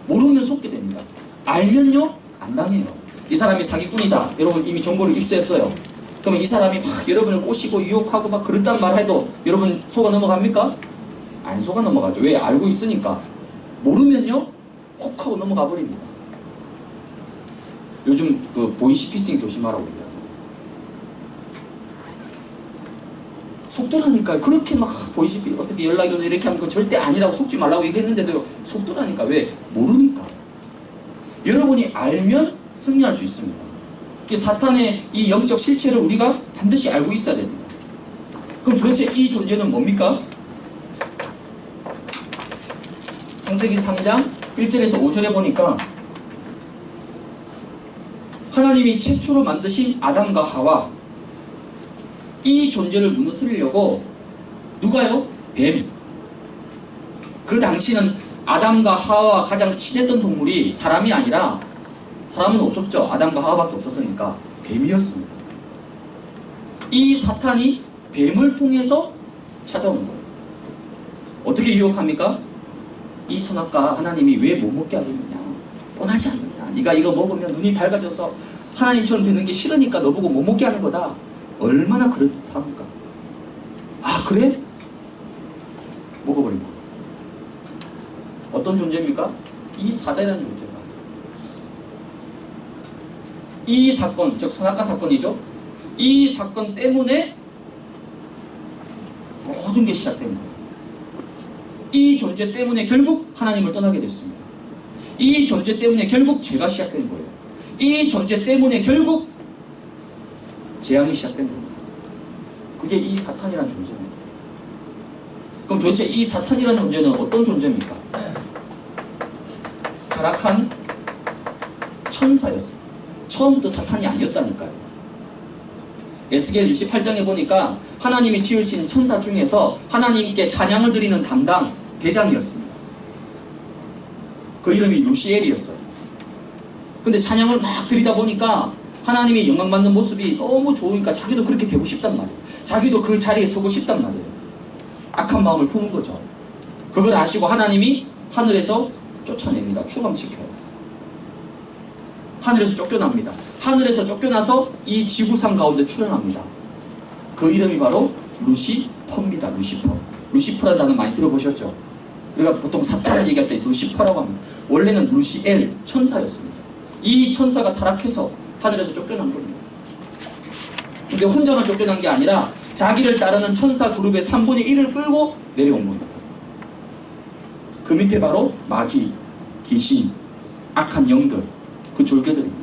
모르면 속게 됩니다. 알면요 안 당해요. 이 사람이 사기꾼이다. 여러분 이미 정보를 입수했어요. 그러면 이 사람이 막 여러분을 꼬시고 유혹하고 막 그렇단 말 해도 여러분 속아 넘어갑니까? 안 속아 넘어가죠. 왜? 알고 있으니까. 모르면요 혹 하고 넘어가 버립니다. 요즘 그 보이시피싱 조심하라고 얘기하죠. 속도라니까요. 그렇게 막 보이시피 어떻게 연락이 오서 이렇게 하면 그거 절대 아니라고 속지 말라고 얘기했는데도 속도라니까. 왜? 모르니까. 여러분이 알면 승리할 수 있습니다. 사탄의 이 영적 실체를 우리가 반드시 알고 있어야 됩니다. 그럼 도대체 이 존재는 뭡니까? 창세기 3장 1절에서 5절에 보니까 하나님이 최초로 만드신 아담과 하와, 이 존재를 무너뜨리려고 누가요? 뱀. 그 당시는 아담과 하와와 가장 친했던 동물이 사람이 아니라, 사람은 없었죠. 아담과 하와밖에 없었으니까 뱀이었습니다. 이 사탄이 뱀을 통해서 찾아오는 거예요. 어떻게 유혹합니까? 이 선악과 하나님이 왜 못 먹게 하겠느냐, 뻔하지 않느냐, 네가 이거 먹으면 눈이 밝아져서 하나님처럼 되는 게 싫으니까 너보고 못 먹게 하는 거다. 얼마나 그렇습니까? 아 그래? 먹어버린 거예요. 어떤 존재입니까? 이 사단이라는 존재가. 이 사건, 즉 선악과 사건이죠. 이 사건 때문에 모든 게 시작된 거예요. 이 존재 때문에 결국 하나님을 떠나게 됐습니다. 이 존재 때문에 결국 죄가 시작된 거예요. 이 존재 때문에 결국 재앙이 시작된 겁니다. 그게 이 사탄이라는 존재입니다. 그럼 도대체 이 사탄이라는 존재는 어떤 존재입니까? 타락한 천사였어요. 처음부터 사탄이 아니었다니까요. 에스겔 28장에 보니까 하나님이 지으신 천사 중에서 하나님께 찬양을 드리는 담당 대장이었습니다. 그 이름이 루시엘이었어요. 근데 찬양을 막 드리다 보니까 하나님이 영광받는 모습이 너무 좋으니까 자기도 그렇게 되고 싶단 말이에요. 자기도 그 자리에 서고 싶단 말이에요. 악한 마음을 품은 거죠. 그걸 아시고 하나님이 하늘에서 쫓아냅니다. 추방시켜요. 하늘에서 쫓겨납니다. 하늘에서 쫓겨나서 이 지구상 가운데 출현합니다. 그 이름이 바로 루시퍼입니다. 루시퍼. 루시퍼라는 단어 많이 들어보셨죠? 우리가 보통 사탄을 얘기할 때 루시퍼라고 합니다. 원래는 루시엘, 천사였습니다. 이 천사가 타락해서 하늘에서 쫓겨난 겁니다. 근데 혼자만 쫓겨난 게 아니라 자기를 따르는 천사 그룹의 3분의 1을 끌고 내려온 겁니다. 그 밑에 바로 마귀, 귀신, 악한 영들, 그 졸개들입니다.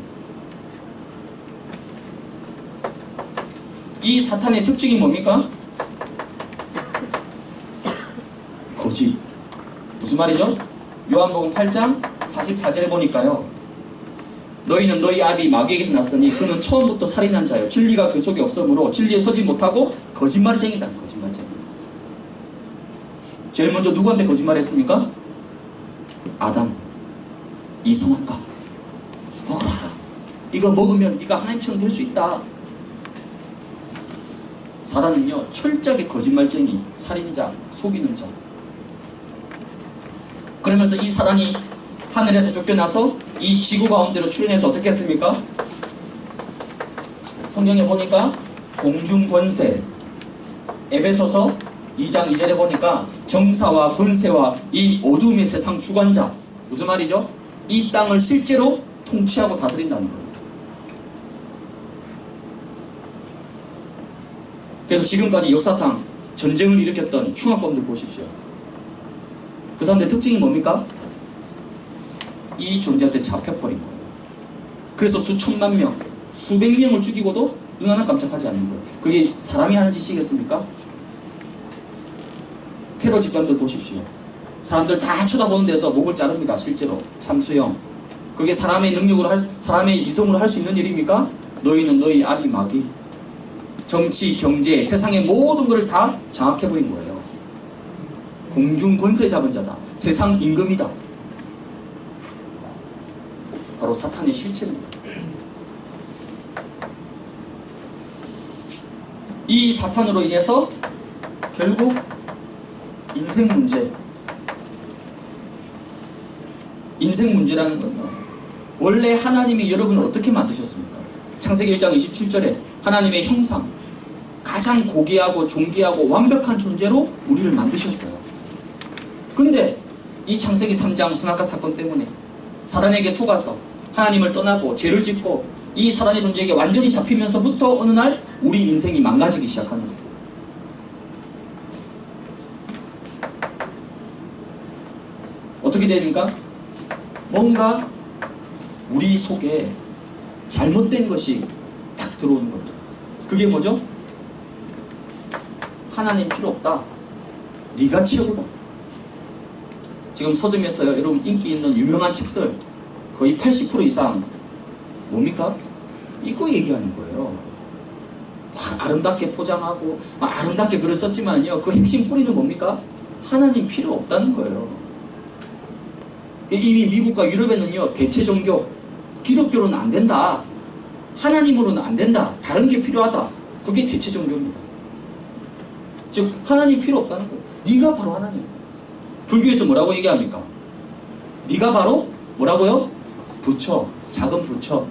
이 사탄의 특징이 뭡니까? 거짓. 무슨 말이죠? 요한복음 8장 44절에 보니까요, 너희는 너희 아비 마귀에게서 났으니 그는 처음부터 살인한 자요 진리가 그 속에 없으므로 진리에 서지 못하고 거짓말쟁이다. 거짓말쟁이. 제일 먼저 누구한테 거짓말했습니까? 아담. 이 선악과 먹으라. 이거 먹으면 네가 하나님처럼 될 수 있다. 사단은요 철저하게 거짓말쟁이, 살인자, 속이는 자. 그러면서 이 사단이 하늘에서 쫓겨나서 이 지구 가운데로 출현해서 어떻게 했습니까? 성경에 보니까 공중권세, 에베소서 2장 2절에 보니까 정사와 권세와 이 어둠의 세상 주관자. 무슨 말이죠? 이 땅을 실제로 통치하고 다스린다는 거예요. 그래서 지금까지 역사상 전쟁을 일으켰던 흉악범들 보십시오. 그 사람들의 특징이 뭡니까? 이 존재한테 잡혀버린 거예요. 그래서 수천만 명, 수백 명을 죽이고도 눈 하나 깜짝하지 않는 거예요. 그게 사람이 하는 짓이겠습니까? 테러 집단들 보십시오. 사람들 다 쳐다보는 데서 목을 자릅니다. 실제로 참수형. 그게 사람의 능력으로 사람의 이성으로 할 수 있는 일입니까? 너희는 너희 아비 마귀. 정치, 경제, 세상의 모든 것을 다 장악해버린 거예요. 공중 권세 잡은 자다. 세상 임금이다. 바로 사탄의 실체입니다. 이 사탄으로 인해서 결국 인생 문제라는 건요, 원래 하나님이 여러분을 어떻게 만드셨습니까? 창세기 1장 27절에 하나님의 형상, 가장 고귀하고 존귀하고 완벽한 존재로 우리를 만드셨어요. 근데 이 창세기 3장 선악과 사건 때문에 사단에게 속아서 하나님을 떠나고 죄를 짓고 이 사단의 존재에게 완전히 잡히면서부터 어느 날 우리 인생이 망가지기 시작하는 거예요. 어떻게 됩니까? 뭔가 우리 속에 잘못된 것이 딱 들어오는 겁니다. 그게 뭐죠? 하나님 필요 없다. 네가 최고다. 지금 서점에서요, 여러분 인기 있는 유명한 책들 거의 80% 이상 뭡니까? 이거 얘기하는 거예요. 아름답게 포장하고 아름답게 글을 썼지만요, 그 핵심 뿌리는 뭡니까? 하나님 필요 없다는 거예요. 이미 미국과 유럽에는요, 대체 종교, 기독교로는 안 된다, 하나님으로는 안 된다, 다른 게 필요하다. 그게 대체 종교입니다. 즉 하나님 필요 없다는 거예요. 네가 바로 하나님. 불교에서 뭐라고 얘기합니까? 네가 바로 뭐라고요? 부처, 작은 부처.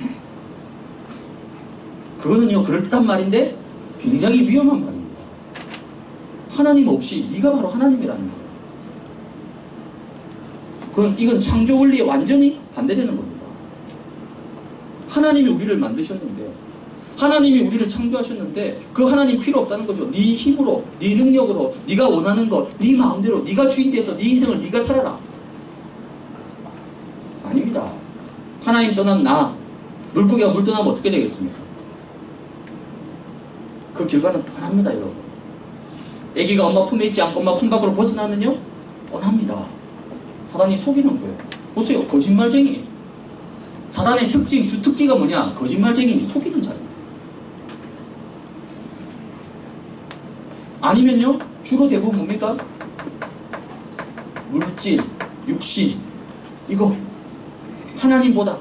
그거는요, 그럴듯한 말인데 굉장히 위험한 말입니다. 하나님 없이 네가 바로 하나님이라는 거예요. 이건 창조 원리에 완전히 반대되는 겁니다. 하나님이 우리를 만드셨는데, 하나님이 우리를 창조하셨는데 그 하나님 필요 없다는 거죠. 네 힘으로, 네 능력으로, 네가 원하는 것, 네 마음대로, 네가 주인 돼서 네 인생을 네가 살아라. 아닙니다. 하나님 떠난 나, 물고기가 물 떠나면 어떻게 되겠습니까? 그 결과는 뻔합니다, 여러분. 아기가 엄마 품에 있지 않고 엄마 품 밖으로 벗어나면요, 뻔합니다. 사단이 속이는 거예요. 보세요, 거짓말쟁이. 사단의 특징, 주특기가 뭐냐? 거짓말쟁이, 속이는 자입니다. 아니면요, 주로 대부분 뭡니까? 물질, 육신, 이거 하나님보다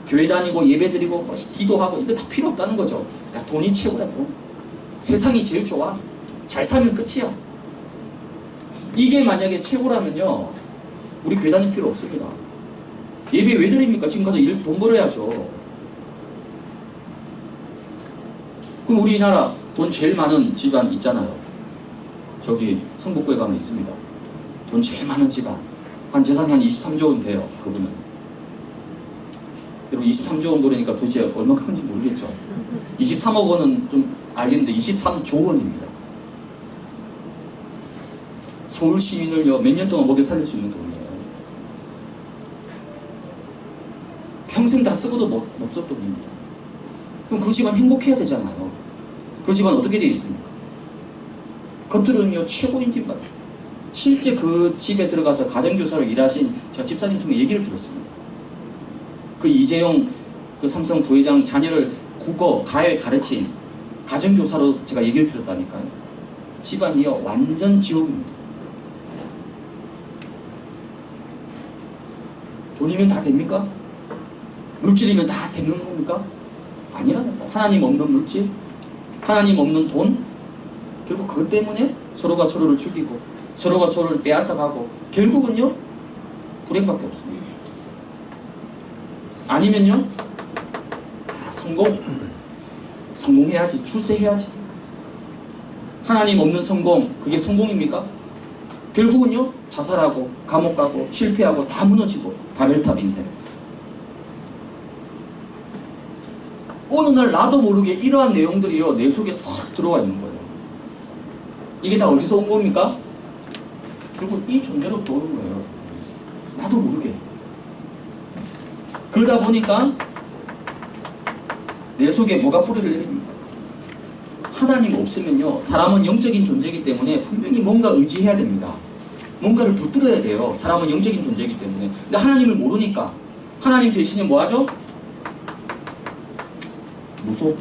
교회 다니고 예배 드리고 기도하고 이거 다 필요 없다는 거죠. 야, 돈이 최고다, 돈. 세상이 제일 좋아. 잘 살면 끝이야. 이게 만약에 최고라면요, 우리 교회 다닐 필요 없습니다. 예배 왜 드립니까? 지금 가서 돈 벌어야죠. 그럼 우리나라 돈 제일 많은 집안 있잖아요. 저기 성북구에 가면 있습니다. 돈 제일 많은 집안. 한 재산이 한 23조 원 돼요, 그분은. 여러분 23조 원 그러니까 도대체 얼마나 큰지 모르겠죠. 23억 원은 좀 알겠는데 23조 원입니다. 서울 시민을요, 몇 년 동안 먹여 살릴 수 있는 돈이에요. 평생 다 쓰고도 못 쓸 돈입니다. 그럼 그 집안 행복해야 되잖아요. 그 집안 어떻게 되어 있습니까? 겉으로는요, 최고인 집 같아요. 실제 그 집에 들어가서 가정교사로 일하신 제가 집사님 통해 얘기를 들었습니다. 그 이재용 그 삼성 부회장 자녀를 국어, 가요에 가르친 가정교사로 제가 얘기를 들었다니까요. 집안이요, 완전 지옥입니다. 돈이면 다 됩니까? 물질이면 다 되는 겁니까? 아니라니까. 하나님 없는 물질, 하나님 없는 돈, 결국 그것 때문에 서로가 서로를 죽이고 서로가 서로를 빼앗아가고 결국은요, 불행밖에 없습니다. 아니면요, 성공해야지, 출세해야지. 하나님 없는 성공, 그게 성공입니까? 결국은요, 자살하고 감옥 가고 실패하고 다 무너지고 바벨탑 인생. 어느 날 나도 모르게 이러한 내용들이요, 내 속에 싹 들어와 있는 거예요. 이게 다 어디서 온 겁니까? 결국 이 존재로부터 오는 거예요. 나도 모르게. 그러다 보니까 내 속에 뭐가 뿌리를 내립니까? 하나님 없으면요, 사람은 영적인 존재이기 때문에 분명히 뭔가 의지해야 됩니다. 뭔가를 붙들어야 돼요. 사람은 영적인 존재이기 때문에. 근데 하나님을 모르니까 하나님 대신에 뭐 하죠? 무서워.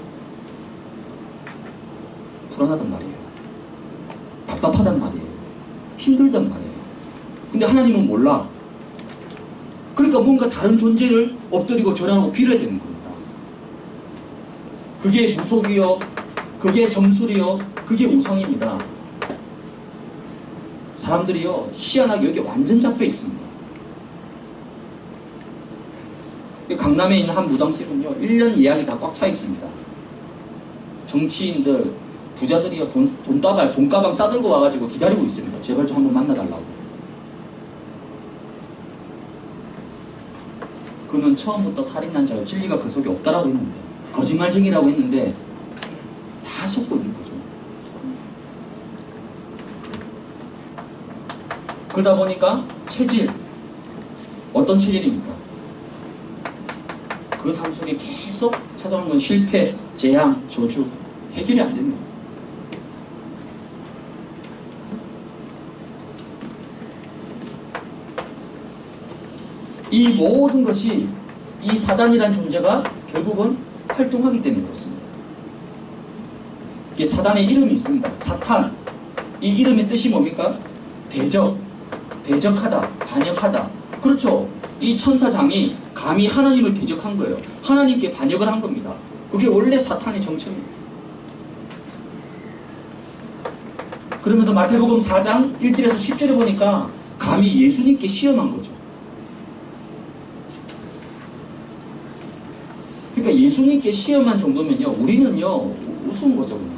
불안하단 말이에요. 답답하단 말이에요. 힘들단 말이에요. 근데 하나님은 몰라. 그러니까 뭔가 다른 존재를 엎드리고 절하고 빌어야 되는 겁니다. 그게 무속이요, 그게 점술이요, 그게 우상입니다. 사람들이요, 희한하게 여기 완전 잡혀 있습니다. 강남에 있는 한 무당집은요, 1년 예약이 다 꽉 차 있습니다. 정치인들, 부자들이요, 돈가방 싸들고 와가지고 기다리고 있습니다. 제발 좀 한번 만나달라고. 그는 처음부터 살인한 자요 진리가 그 속에 없다라고 했는데, 거짓말쟁이라고 했는데 다 속고 있는 거죠. 그러다 보니까 체질, 어떤 체질입니까? 그 삶 속에 계속 찾아오는 건 실패, 재앙, 저주, 해결이 안 됩니다. 이 모든 것이, 이 사단이란 존재가 결국은 활동하기 때문에 그렇습니다. 이게 사단의 이름이 있습니다. 사탄. 이 이름의 뜻이 뭡니까? 대적, 대적하다, 반역하다. 그렇죠. 이 천사장이 감히 하나님을 대적한 거예요. 하나님께 반역을 한 겁니다. 그게 원래 사탄의 정체입니다. 그러면서 마태복음 4장 1절에서 10절에 보니까 감히 예수님께 시험한 거죠. 그러니까 예수님께 시험한 정도면요, 우리는요 우스운 거죠. 그냥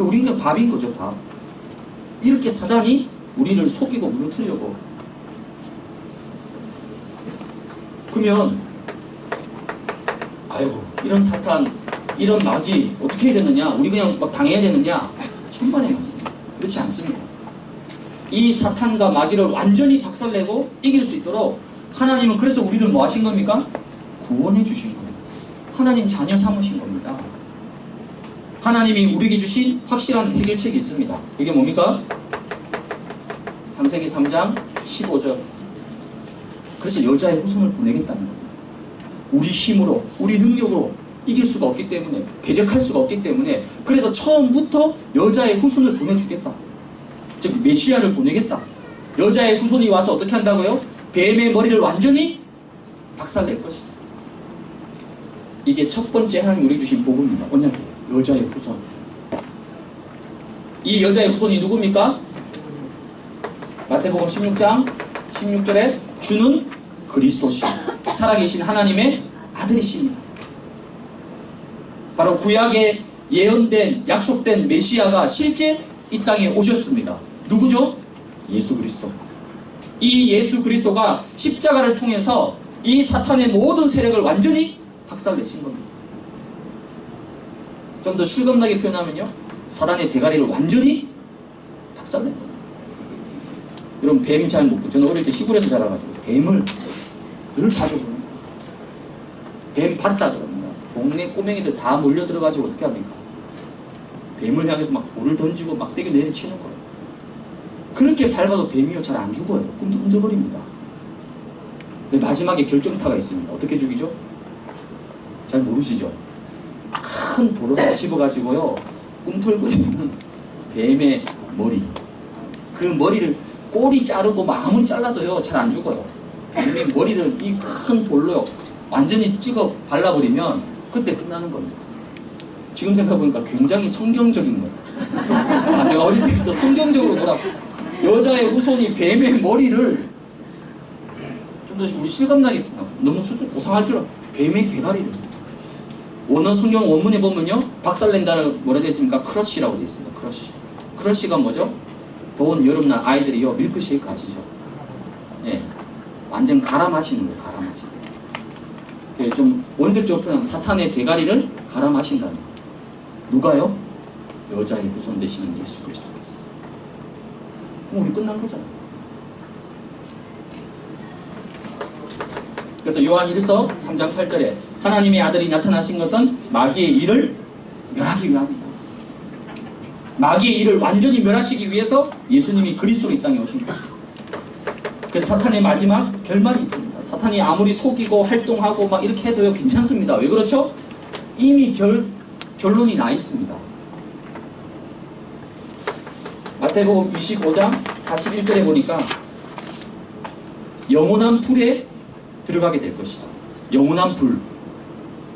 우리는 밥인 거죠. 밥. 이렇게 사단이 우리를 속이고 무너뜨리려고. 그러면 아이고, 이런 사탄, 이런 마귀 어떻게 해야 되느냐, 우리 그냥 막 당해야 되느냐, 천만에 맞습니다. 그렇지 않습니다. 이 사탄과 마귀를 완전히 박살내고 이길 수 있도록 하나님은 그래서 우리를 뭐 하신 겁니까? 구원해 주신 겁니다. 하나님 자녀 삼으신 겁니다. 하나님이 우리에게 주신 확실한 해결책이 있습니다. 이게 뭡니까? 창세기 3장 15절. 그래서 여자의 후손을 보내겠다는 겁니다. 우리 힘으로, 우리 능력으로 이길 수가 없기 때문에, 대적할 수가 없기 때문에, 그래서 처음부터 여자의 후손을 보내주겠다. 즉 메시아를 보내겠다. 여자의 후손이 와서 어떻게 한다고요? 뱀의 머리를 완전히 박살낼 것이다. 이게 첫 번째 하나님 우리 주신 복음입니다. 언약이에요. 여자의 후손. 이 여자의 후손이 누굽니까? 마태복음 16장 16절에 주는 그리스도시요 살아계신 하나님의 아들이십니다. 바로 구약에 예언된, 약속된 메시아가 실제 이 땅에 오셨습니다. 누구죠? 예수 그리스도. 이 예수 그리스도가 십자가를 통해서 이 사탄의 모든 세력을 완전히 박살내신 겁니다. 좀 더 실감나게 표현하면요, 사단의 대가리를 완전히 박살낸 겁니다. 여러분, 뱀 잘 못 보죠? 저는 어릴 때 시골에서 자라가지고 뱀을 늘 자주 봅니다. 뱀 봤다 그럽니다. 동네 꼬맹이들 다 몰려 들어가지고 어떻게 합니까? 뱀을 향해서 막 돌을 던지고 막대기 내리치는 거예요. 그렇게 밟아도 뱀이요 잘 안 죽어요. 꿈틀꿈틀거립니다. 근데 마지막에 결정타가 있습니다. 어떻게 죽이죠? 잘 모르시죠? 큰 돌을 집어가지고요, 꿈틀거리는 뱀의 머리, 그 머리를 꼬리 자르고 막 아무리 잘라도요 잘 안 죽어요. 뱀의 머리를 이 큰 돌로 완전히 찍어 발라버리면 그때 끝나는 겁니다. 지금 생각해보니까 굉장히 성경적인 거예요. 내가 어릴 때부터 성경적으로 놀았고, 여자의 후손이 뱀의 머리를, 좀 더 우리 실감나게, 너무 고상할 필요 없어요. 뱀의 대가리를, 원어 성경 원문에 보면요, 박살낸다는 뭐라 되어 있습니까? 크러쉬라고 되어 있습니다. 크러쉬. 크러쉬가 뭐죠? 더운 여름날 아이들이요 밀크쉐이크 아시죠? 예, 완전 갈아 마시는 거예요. 갈아 마시는 거예요. 좀 원색적으로 표현하면 사탄의 대가리를 갈아 마신다는 거예요. 누가요? 여자의 후손 되시는 예수 그리스도. 그럼 우리 끝난 거잖아요. 그래서 요한 1서 3장 8절에 하나님의 아들이 나타나신 것은 마귀의 일을 멸하기 위함이다. 마귀의 일을 완전히 멸하시기 위해서 예수님이 그리스도로 이 땅에 오신 거죠. 그래서 사탄의 마지막 결말이 있습니다. 사탄이 아무리 속이고 활동하고 막 이렇게 해도요 괜찮습니다. 왜 그렇죠? 이미 결론이 나 있습니다. 마태복음 25장 41절에 보니까 영원한 불에 들어가게 될 것이다. 영원한 불.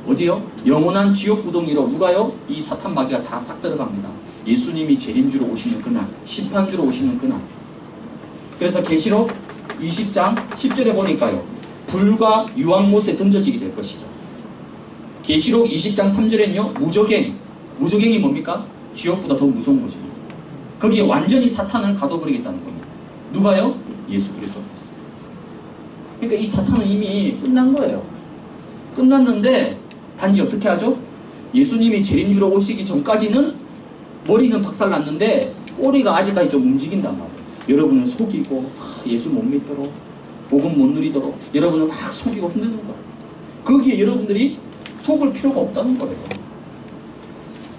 어디요? 영원한 지옥 구덩이로 누가요? 이 사탄 마귀가 다 싹 들어갑니다. 예수님이 재림주로 오시는 그날, 심판주로 오시는 그날. 그래서 계시록 20장 10절에 보니까요, 불과 유황못에 던져지게 될 것이다. 계시록 20장 3절에는요, 무저갱이 뭡니까? 지옥보다 더 무서운 것입니다. 거기에 완전히 사탄을 가둬버리겠다는 겁니다. 누가요? 예수 그리스도. 그러니까 이 사탄은 이미 끝난 거예요. 끝났는데 단지 어떻게 하죠? 예수님이 재림주로 오시기 전까지는 머리는 박살났는데 꼬리가 아직까지 좀 움직인단 말이에요. 여러분을 속이고 예수 못 믿도록 복음 못 누리도록 여러분을 막 속이고 흔드는 거예요. 거기에 여러분들이 속을 필요가 없다는 거예요.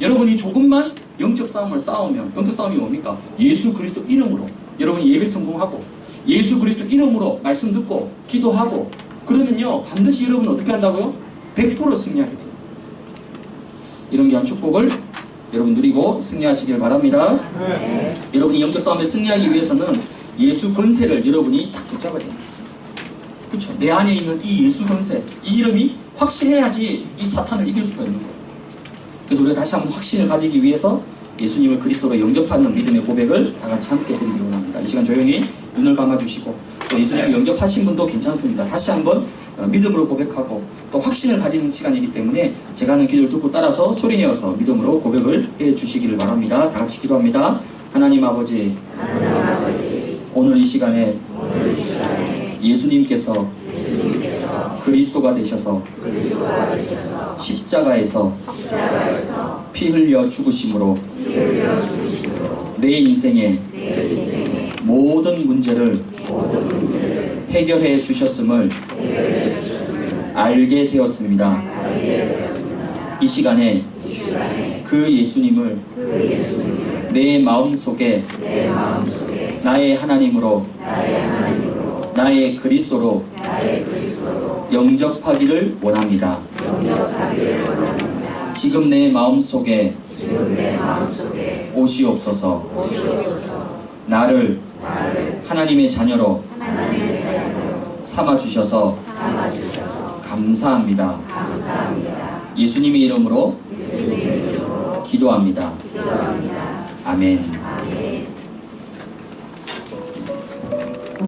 여러분이 조금만 영적 싸움을 싸우면, 영적 싸움이 뭡니까? 예수 그리스도 이름으로 여러분이 예배 성공하고 예수 그리스도 이름으로 말씀 듣고 기도하고 그러면요 반드시 여러분은 어떻게 한다고요? 100% 승리하게 돼요. 이런 귀한 축복을 여러분 누리고 승리하시길 바랍니다.
네.
여러분이 영적 싸움에 승리하기 위해서는 예수 권세를 여러분이 딱 붙잡아야 됩니다. 그렇죠? 내 안에 있는 이 예수 권세, 이 이름이 확실해야지 이 사탄을 이길 수가 있는 거예요. 그래서 우리가 다시 한번 확신을 가지기 위해서 예수님을 그리스도로 영접하는 믿음의 고백을 다 같이 함께 드리기 원합니다. 이 시간 조용히 눈을 감아주시고 또 예수님을 영접하신 분도 괜찮습니다. 다시 한번 믿음으로 고백하고 또 확신을 가지는 시간이기 때문에 제가 하는 기도를 듣고 따라서 소리내어서 믿음으로 고백을 해주시기를 바랍니다. 다 같이 기도합니다. 하나님 아버지, 오늘 이 시간에 예수님께서 그리스도가 되셔서 십자가에서 피 흘려 죽으심으로 내 인생의 모든 문제를 해결해 주셨음을 알게 되었습니다. 이 시간에 그 예수님을 내 마음속에 나의 하나님으로 나의 그리스도로 영접하기를 원합니다. 지금 내 마음속에 오시옵소서. 나를 하나님의 자녀로 삼아주셔서 감사합니다. 예수님의 이름으로 기도합니다. 아멘.